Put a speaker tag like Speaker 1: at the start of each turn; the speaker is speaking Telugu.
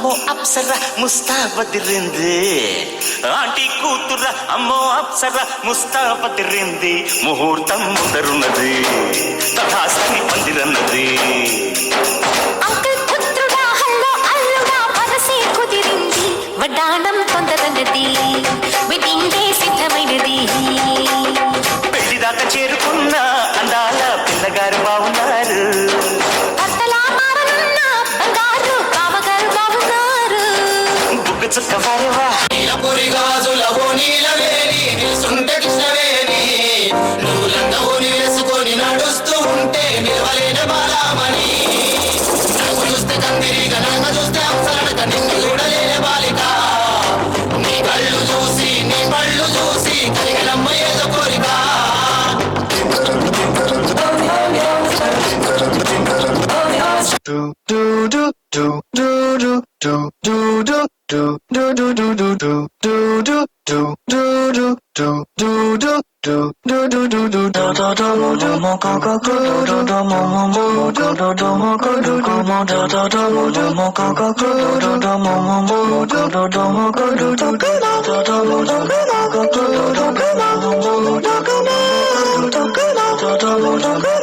Speaker 1: అమ్మో అప్సర ముస్తాబదిరింది ఆంటీ కూతుర అమ్మో అప్సర ముస్తాబదిరింది ముహూర్తం ముందరున్నది తథాస్తి పందిరన్నది
Speaker 2: అంకుల్ పుత్రుడా హల్లో అల్లుడా వరసే కుదిరింది వడ్డాణం తొందరన్నది వెడ్డింగ్ డే సిద్ధమైనది
Speaker 1: పెళ్లిదాకా చేరుకున్న అందాల పిల్లగారు బాగున్నారు చుక్కవారేవా
Speaker 3: నీలపురి గాజులవో నీలవేణి నిలుసుంటే కృష్ణవేణి నువ్వు లంగవోని వేసుకొని నడుస్తూ ఉంటే నిలవలేని బాలామణి నవ్వు చూస్తే కందిరిగా నన్ను చూస్తే అప్సరణ నిన్ను చూడలేని బాలిక నీ కళ్ళు చూసి నీ పళ్ళు చూసి కలిగినమ్మ ఏదో కోరిక
Speaker 2: Don't